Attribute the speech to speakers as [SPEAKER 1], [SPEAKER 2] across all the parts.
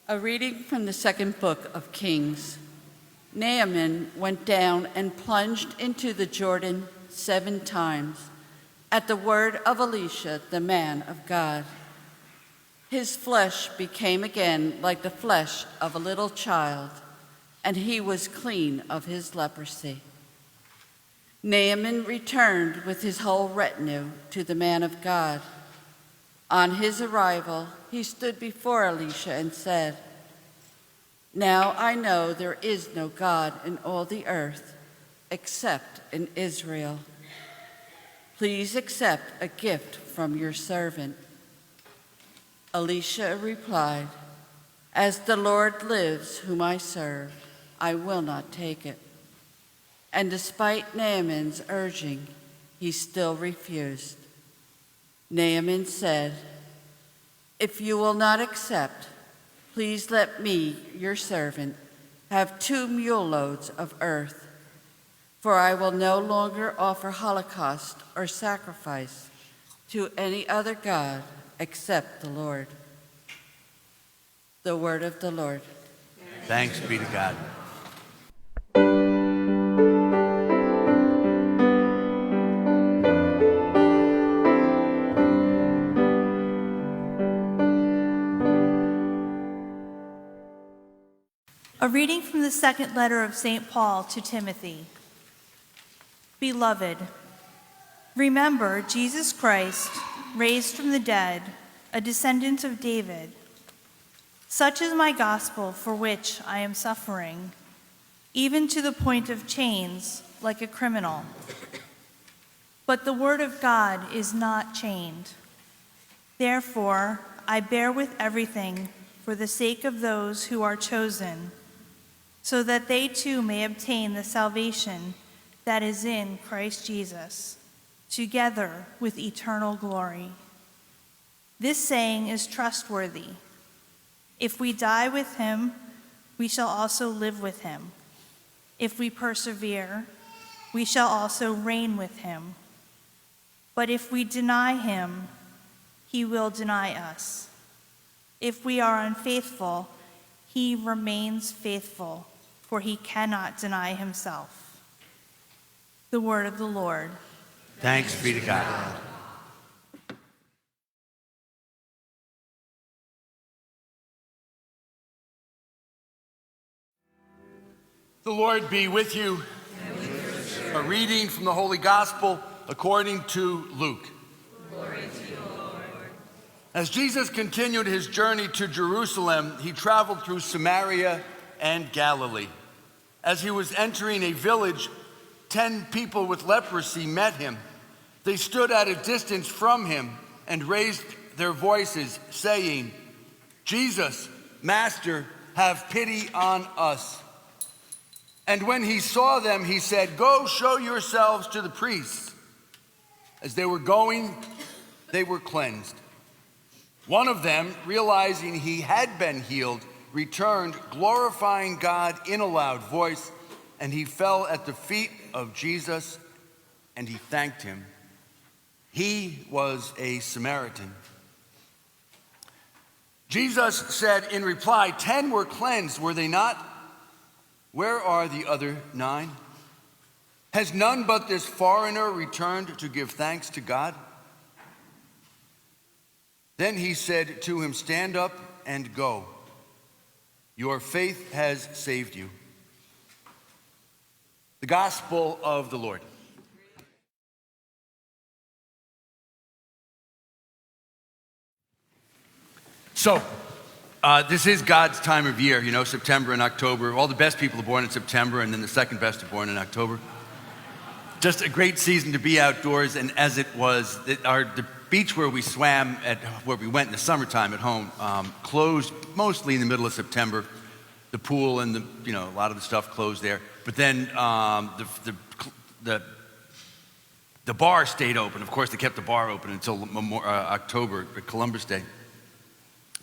[SPEAKER 1] A reading from the second book of Kings. Naaman went down and plunged into the Jordan 7 times at the word of Elisha, the man of God. His flesh became again like the flesh of a little child, and he was clean of his leprosy. Naaman returned with his whole retinue to the man of God. On his arrival, he stood before Elisha and said, "Now I know there is no God in all the earth except in Israel. Please accept a gift from your servant." Elisha replied, "As the Lord lives, whom I serve, I will not take it." And despite Naaman's urging, he still refused. Naaman said, "If you will not accept, please let me, your servant, have 2 mule loads of earth, for I will no longer offer holocaust or sacrifice to any other god except the Lord." The word of the Lord.
[SPEAKER 2] Thanks be to God.
[SPEAKER 3] A reading from the second letter of St. Paul to Timothy. Beloved, remember Jesus Christ, raised from the dead, a descendant of David. Such is my gospel for which I am suffering, even to the point of chains, like a criminal. But the word of God is not chained. Therefore, I bear with everything for the sake of those who are chosen, so that they too may obtain the salvation that is in Christ Jesus, together with eternal glory. This saying is trustworthy. If we die with him, we shall also live with him. If we persevere, we shall also reign with him. But if we deny him, he will deny us. If we are unfaithful, he remains faithful, for he cannot deny himself. The word of the Lord.
[SPEAKER 2] Thanks be to God. The Lord be with you.
[SPEAKER 4] And with your spirit.
[SPEAKER 2] A reading from the Holy Gospel according to Luke.
[SPEAKER 4] Glory to you, Lord.
[SPEAKER 2] As Jesus continued his journey to Jerusalem, he traveled through Samaria and Galilee. As he was entering a village, 10 people with leprosy met him. They stood at a distance from him and raised their voices, saying, "Jesus, Master, have pity on us." And when he saw them, he said, "Go show yourselves to the priests." As they were going, they were cleansed. One of them, realizing he had been healed, returned, glorifying God in a loud voice, and he fell at the feet of Jesus, and he thanked him. He was a Samaritan. Jesus said in reply, 10 were cleansed, were they not? Where are the other 9? Has none but this foreigner returned to give thanks to God? Then he said to him, "Stand up and go. Your faith has saved you." The Gospel of the Lord. So, this is God's time of year, September and October. All the best people are born in September, and then the second best are born in October. Just a great season to be outdoors, and as it was, the beach where we swam, where we went in the summertime at home, closed mostly in the middle of September. The pool and a lot of the stuff closed there. But then the bar stayed open. Of course, they kept the bar open until October, Columbus Day.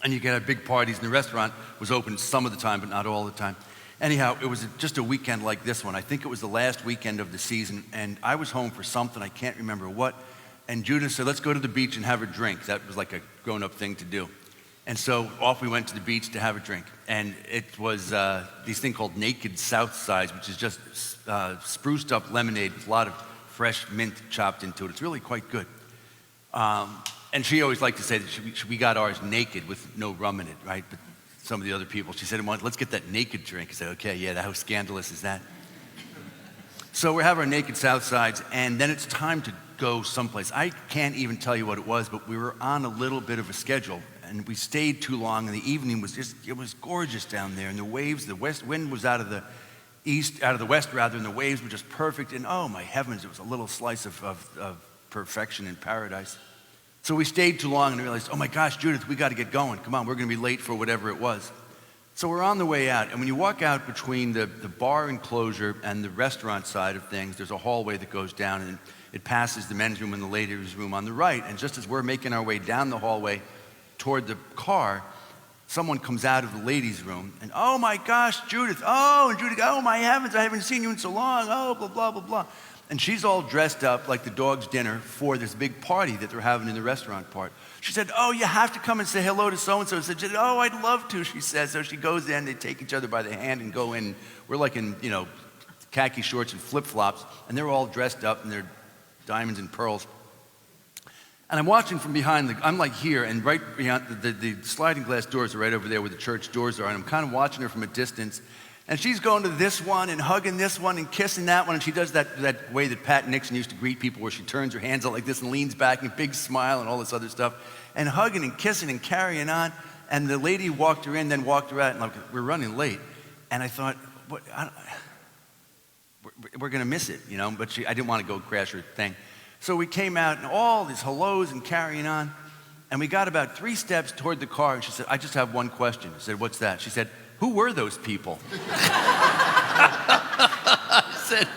[SPEAKER 2] And you could have big parties, and the restaurant was open some of the time, but not all the time. Anyhow, it was just a weekend like this one. I think it was the last weekend of the season, and I was home for something, I can't remember what, and Judith said, "Let's go to the beach and have a drink." That was like a grown-up thing to do. And so off we went to the beach to have a drink. And it was this thing called Naked Southsides, which is just spruced up lemonade with a lot of fresh mint chopped into it. It's really quite good. And she always liked to say that we got ours naked with no rum in it, right? But some of the other people, she said, let's get that naked drink. I said, okay, yeah, how scandalous is that? So we have our Naked Southsides, and then it's time to go someplace. I can't even tell you what it was, but we were on a little bit of a schedule, and we stayed too long, and the evening was it was gorgeous down there, and the waves, the west wind was out of the west, and the waves were just perfect, and oh my heavens, it was a little slice of perfection in paradise. So we stayed too long and realized, oh my gosh, Judith, we got to get going. Come on, we're going to be late for whatever it was. So we're on the way out, and when you walk out between the bar enclosure and the restaurant side of things, there's a hallway that goes down, and it passes the men's room and the ladies' room on the right. And just as we're making our way down the hallway toward the car, someone comes out of the ladies' room, and oh my gosh, Judith, oh my heavens, I haven't seen you in so long, oh, blah, blah, blah, blah. And she's all dressed up like the dog's dinner for this big party that they're having in the restaurant part. She said, oh, you have to come and say hello to so-and-so. She said, oh, I'd love to, she says. So she goes in, they take each other by the hand and go in. We're like in, khaki shorts and flip-flops, and they're all dressed up in their diamonds and pearls. And I'm watching from behind, I'm like here, and right behind, the sliding glass doors are right over there where the church doors are, and I'm kind of watching her from a distance. And she's going to this one and hugging this one and kissing that one. And she does that way that Pat Nixon used to greet people, where she turns her hands out like this and leans back and a big smile and all this other stuff. And hugging and kissing and carrying on. And the lady walked her in, then walked her out. And like, we're running late. And I thought, we're going to miss it, But I didn't want to go crash her thing. So we came out and all these hellos and carrying on. And we got about 3 steps toward the car. And she said, I just have one question. I said, what's that? She said, who were those people? I said,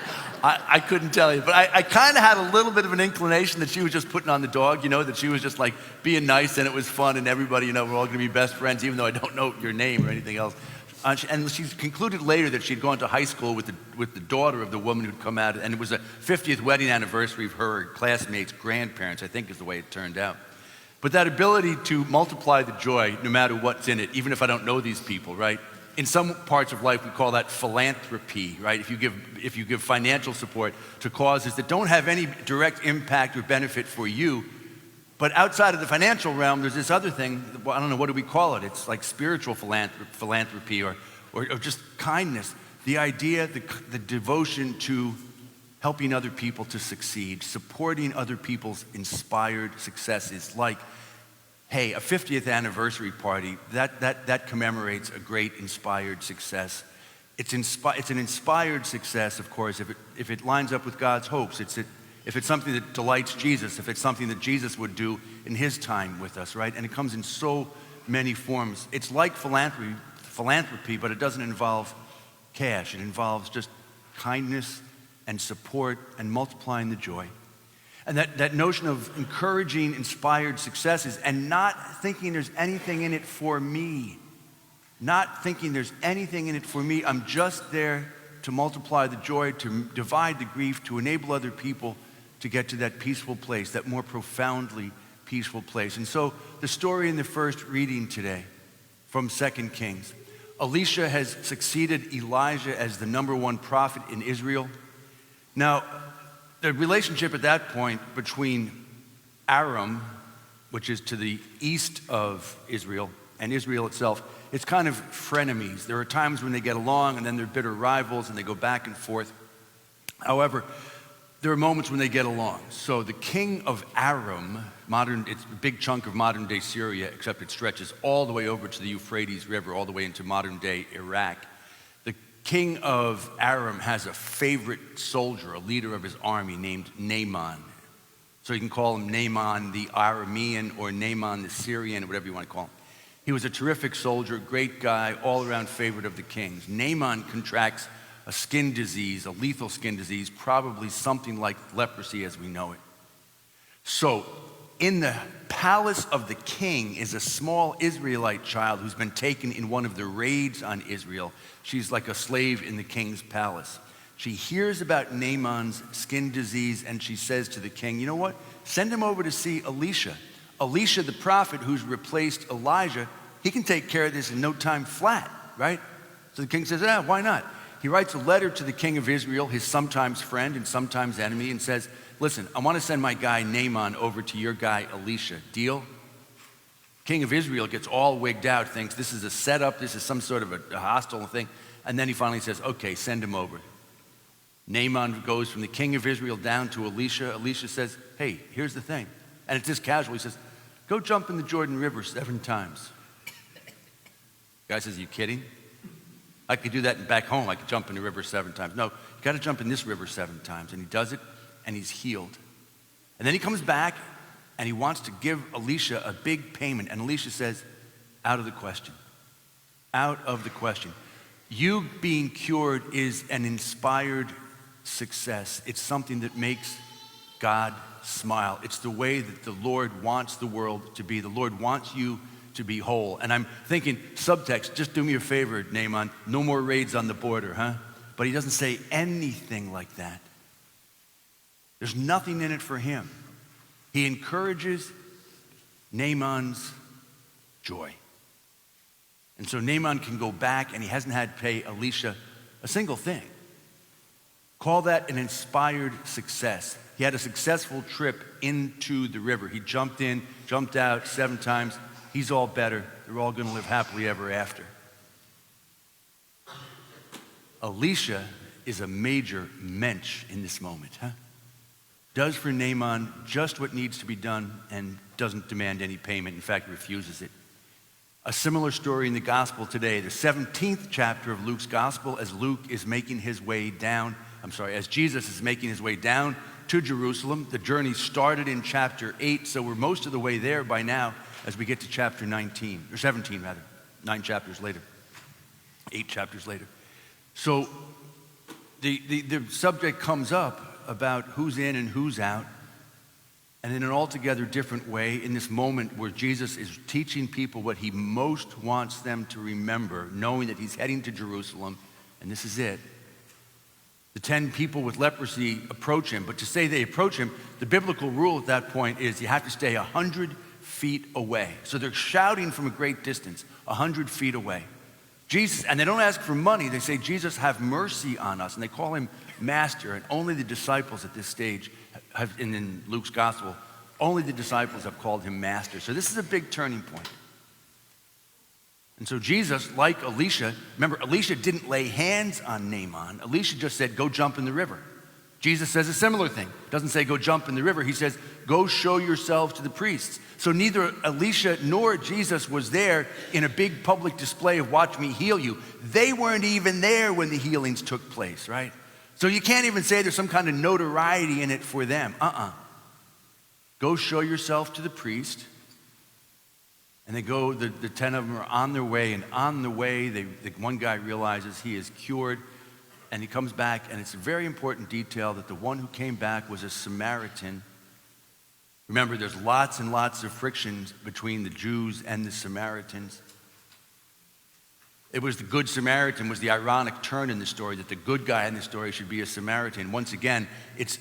[SPEAKER 2] I couldn't tell you, but I kind of had a little bit of an inclination that she was just putting on the dog, that she was just like being nice and it was fun and everybody, we're all going to be best friends, even though I don't know your name or anything else. And she concluded later that she'd gone to high school with the daughter of the woman who'd come out, and it was a 50th wedding anniversary of her classmates' grandparents, I think is the way it turned out. But that ability to multiply the joy, no matter what's in it, even if I don't know these people, right? In some parts of life, we call that philanthropy, right? If you give financial support to causes that don't have any direct impact or benefit for you, but outside of the financial realm, there's this other thing, I don't know, what do we call it? It's like spiritual philanthropy or just kindness. The idea, the devotion to helping other people to succeed, supporting other people's inspired successes, like, hey, a 50th anniversary party, that commemorates a great inspired success. It's an inspired success, of course, if it lines up with God's hopes. If it's something that delights Jesus, if it's something that Jesus would do in his time with us, right? And it comes in so many forms. It's like philanthropy, but it doesn't involve cash. It involves just kindness and support and multiplying the joy. And that notion of encouraging inspired successes and not thinking there's anything in it for me. Not thinking there's anything in it for me. I'm just there to multiply the joy, to divide the grief, to enable other people to get to that peaceful place, that more profoundly peaceful place. And so the story in the first reading today from 2 Kings. Elisha has succeeded Elijah as the #1 prophet in Israel. Now, the relationship at that point between Aram, which is to the east of Israel, and Israel itself, it's kind of frenemies. There are times when they get along, and then they're bitter rivals, and they go back and forth. However, there are moments when they get along. So the king of Aram, it's a big chunk of modern-day Syria, except it stretches all the way over to the Euphrates River, all the way into modern-day Iraq. The king of Aram has a favorite soldier, a leader of his army named Naaman. So you can call him Naaman the Aramean or Naaman the Syrian, whatever you want to call him. He was a terrific soldier, great guy, all-around favorite of the kings. Naaman contracts a skin disease, a lethal skin disease, probably something like leprosy as we know it. So in the palace of the king is a small Israelite child who's been taken in one of the raids on Israel. She's like a slave in the king's palace. She hears about Naaman's skin disease, and she says to the king, you know what? Send him over to see Elisha. Elisha, the prophet who's replaced Elijah, he can take care of this in no time flat, right? So the king says, why not? He writes a letter to the king of Israel, his sometimes friend and sometimes enemy, and says, listen, I want to send my guy Naaman over to your guy Elisha. Deal? King of Israel gets all wigged out, thinks this is a setup, this is some sort of a hostile thing. And then he finally says, okay, send him over. Naaman goes from the king of Israel down to Elisha. Elisha says, hey, here's the thing. And it's just casual. He says, go jump in the Jordan River 7 times. The guy says, are you kidding? I could do that back home. I could jump in the river 7 times. No, you got to jump in this river 7 times. And he does it, and he's healed. And then he comes back, and he wants to give Elisha a big payment. And Elisha says, out of the question. Out of the question. You being cured is an inspired success. It's something that makes God smile. It's the way that the Lord wants the world to be. The Lord wants you to be whole. And I'm thinking, subtext, just do me a favor, Naaman, no more raids on the border, huh? But he doesn't say anything like that. There's nothing in it for him. He encourages Naaman's joy. And so Naaman can go back, and he hasn't had to pay Elisha a single thing. Call that an inspired success. He had a successful trip into the river. He jumped in, jumped out 7 times. He's all better. They're all going to live happily ever after. Elisha is a major mensch in this moment, huh? Does for Naaman just what needs to be done and doesn't demand any payment. In fact, refuses it. A similar story in the gospel today, the 17th chapter of Luke's gospel, as Jesus is making his way down to Jerusalem. The journey started in chapter 8, so we're most of the way there by now as we get to chapter 19, or 17 rather, 9 chapters later, 8 chapters later. So the subject comes up about who's in and who's out, and in an altogether different way, in this moment where Jesus is teaching people what he most wants them to remember, knowing that he's heading to Jerusalem, and this is it. The 10 people with leprosy approach him, but to say they approach him, the biblical rule at that point is you have to stay 100 feet away. So they're shouting from a great distance, 100 feet away. Jesus, and they don't ask for money, they say, Jesus, have mercy on us. And they call him Master, and only the disciples at this stage have, in Luke's gospel, only the disciples have called him Master. So this is a big turning point. And so Jesus, like Elisha, remember, Elisha didn't lay hands on Naaman. Elisha just said, go jump in the river. Jesus says a similar thing. Doesn't say go jump in the river. He says, go show yourselves to the priests. So neither Elisha nor Jesus was there in a big public display of watch me heal you. They weren't even there when the healings took place, right? So you can't even say there's some kind of notoriety in it for them. Go show yourself to the priest. And they go, the 10 of them are on their way, and on the way, the one guy realizes he is cured, and he comes back, and it's a very important detail that the one who came back was a Samaritan. Remember, there's lots and lots of frictions between the Jews and the Samaritans. It was the Good Samaritan was the ironic turn in the story, that the good guy in the story should be a Samaritan. Once again, it's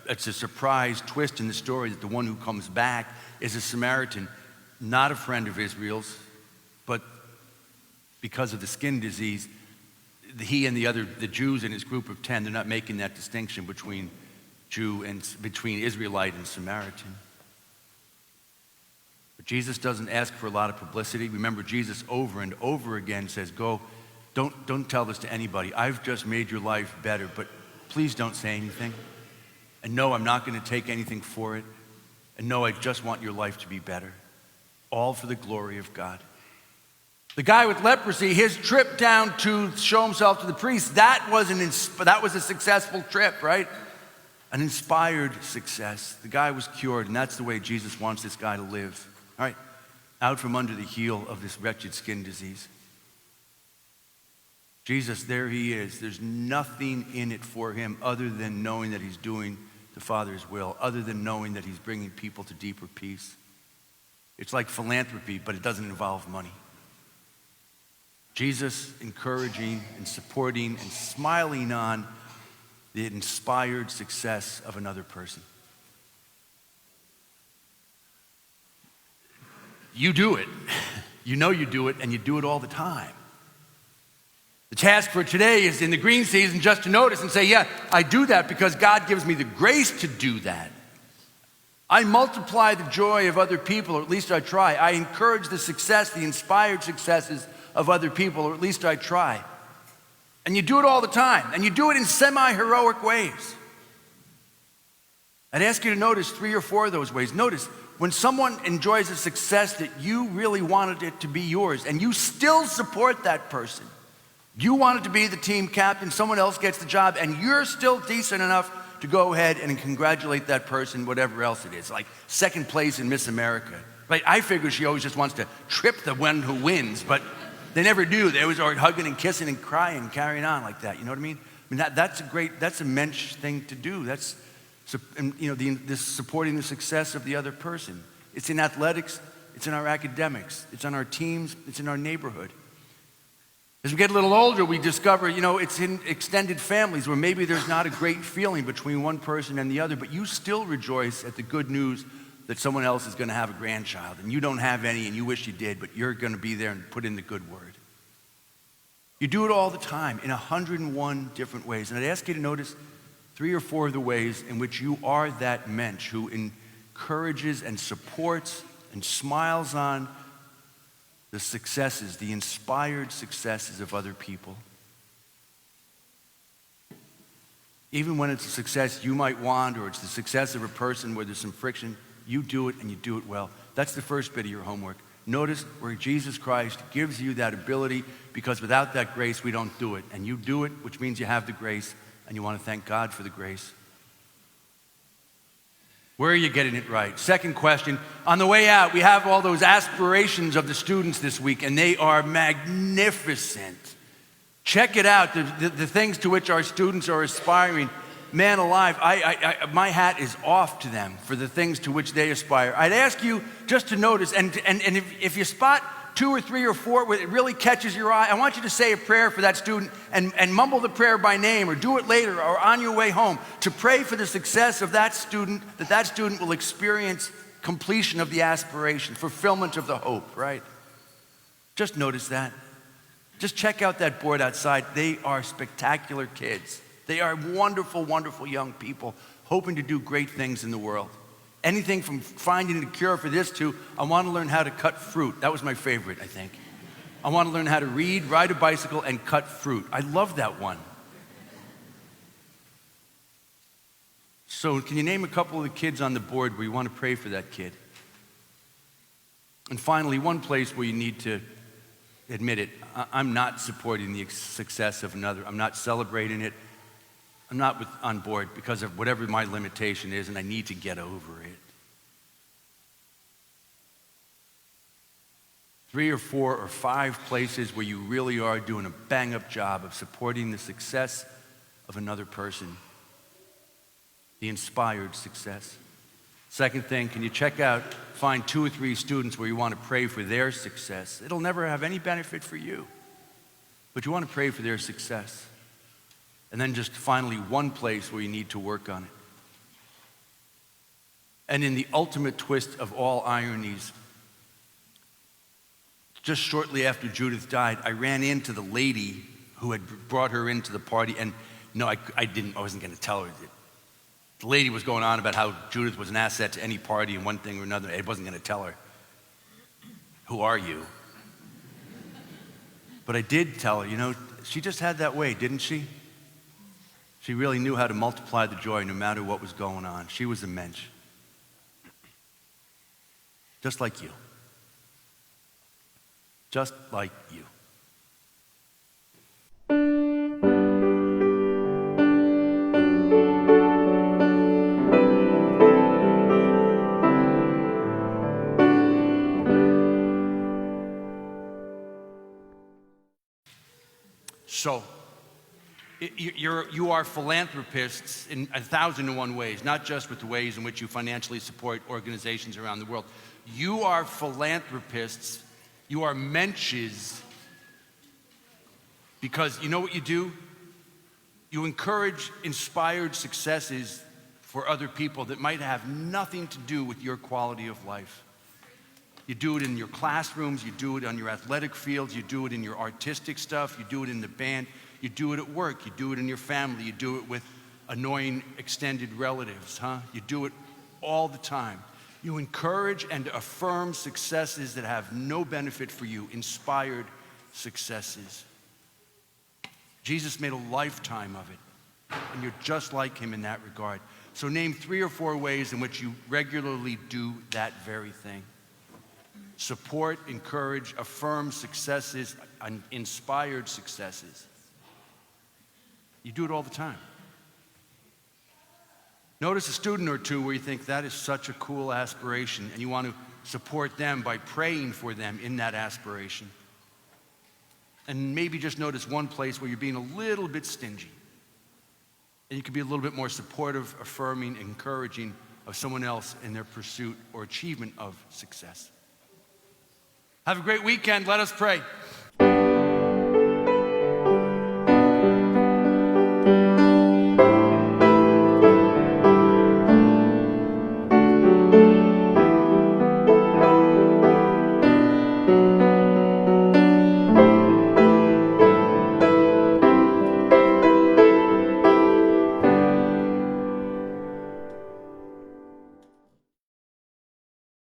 [SPEAKER 2] a surprise twist in the story that the one who comes back is a Samaritan. Not a friend of Israel's, but because of the skin disease, he and the Jews in his group of 10, they're not making that distinction between between Israelite and Samaritan. But Jesus doesn't ask for a lot of publicity. Remember, Jesus over and over again says, go, don't tell this to anybody. I've just made your life better, but please don't say anything. And no, I'm not going to take anything for it. And no, I just want your life to be better. All for the glory of God. The guy with leprosy, his trip down to show himself to the priest, that was a successful trip, right? An inspired success. The guy was cured, and that's the way Jesus wants this guy to live. All right, out from under the heel of this wretched skin disease. Jesus, there he is. There's nothing in it for him other than knowing that he's doing the Father's will, other than knowing that he's bringing people to deeper peace. It's like philanthropy, but it doesn't involve money. Jesus encouraging and supporting and smiling on the inspired success of another person. You do it. You know you do it, and you do it all the time. The task for today is in the green season just to notice and say, yeah, I do that because God gives me the grace to do that. I multiply the joy of other people, or at least I try. I encourage the success, the inspired successes of other people, or at least I try. And you do it all the time, and you do it in semi-heroic ways. I'd ask you to notice 3 or 4 of those ways. Notice, when someone enjoys a success that you really wanted it to be yours, and you still support that person, you wanted to be the team captain, someone else gets the job, and you're still decent enough to go ahead and congratulate that person, whatever else it is, like second place in Miss America. Right? I figure she always just wants to trip the one who wins, but they never do. They always are hugging and kissing and crying and carrying on like that. You know what I mean? I mean, that's a mensch thing to do. That's, this supporting the success of the other person. It's in athletics, it's in our academics, it's on our teams, it's in our neighborhood. As we get a little older, we discover, it's in extended families where maybe there's not a great feeling between one person and the other, but you still rejoice at the good news that someone else is going to have a grandchild, and you don't have any, and you wish you did, but you're going to be there and put in the good word. You do it all the time in 101 different ways, and I'd ask you to notice 3 or 4 of the ways in which you are that mensch who encourages and supports and smiles on the successes, the inspired successes of other people. Even when it's a success you might want, or it's the success of a person where there's some friction, you do it and you do it well. That's the first bit of your homework. Notice where Jesus Christ gives you that ability, because without that grace, we don't do it. And you do it, which means you have the grace, and you want to thank God for the grace. Where are you getting it right? Second question, on the way out, we have all those aspirations of the students this week, and they are magnificent. Check it out, the things to which our students are aspiring. Man alive, my hat is off to them for the things to which they aspire. I'd ask you just to notice, and if you spot 2 or 3 or 4 where it really catches your eye, I want you to say a prayer for that student and mumble the prayer by name, or do it later or on your way home, to pray for the success of that student will experience completion of the aspiration, fulfillment of the hope, right? Just notice that. Just check out that board outside. They are spectacular kids. They are wonderful, wonderful young people hoping to do great things in the world. Anything from finding a cure for this to, I want to learn how to cut fruit. That was my favorite, I think. I want to learn how to read, ride a bicycle, and cut fruit. I love that one. So can you name a couple of the kids on the board where you want to pray for that kid? And finally, one place where you need to admit it. I'm not supporting the success of another. I'm not celebrating it. I'm not on board because of whatever my limitation is, and I need to get over it. 3 or 4 or 5 places where you really are doing a bang-up job of supporting the success of another person, the inspired success. Second thing, can you find 2 or 3 students where you want to pray for their success? It'll never have any benefit for you, but you want to pray for their success. And then just finally, one place where you need to work on it. And in the ultimate twist of all ironies, just shortly after Judith died, I ran into the lady who had brought her into the party, and no, I wasn't going to tell her. The lady was going on about how Judith was an asset to any party and one thing or another. I wasn't going to tell her. Who are you? But I did tell her, she just had that way, didn't she? She really knew how to multiply the joy no matter what was going on. She was a mensch. Just like you. Just like you. So, you are philanthropists in 1,001 ways, not just with the ways in which you financially support organizations around the world. You are philanthropists, you are mensches, because you know what you do? You encourage inspired successes for other people that might have nothing to do with your quality of life. You do it in your classrooms, you do it on your athletic fields, you do it in your artistic stuff, you do it in the band, you do it at work, you do it in your family, you do it with annoying extended relatives, You do it all the time. You encourage and affirm successes that have no benefit for you, inspired successes. Jesus made a lifetime of it, and you're just like him in that regard. So name 3 or 4 ways in which you regularly do that very thing. Support, encourage, affirm successes, inspired successes. You do it all the time. Notice a student or two where you think that is such a cool aspiration, and you want to support them by praying for them in that aspiration. And maybe just notice one place where you're being a little bit stingy. And you can be a little bit more supportive, affirming, encouraging of someone else in their pursuit or achievement of success. Have a great weekend. Let us pray.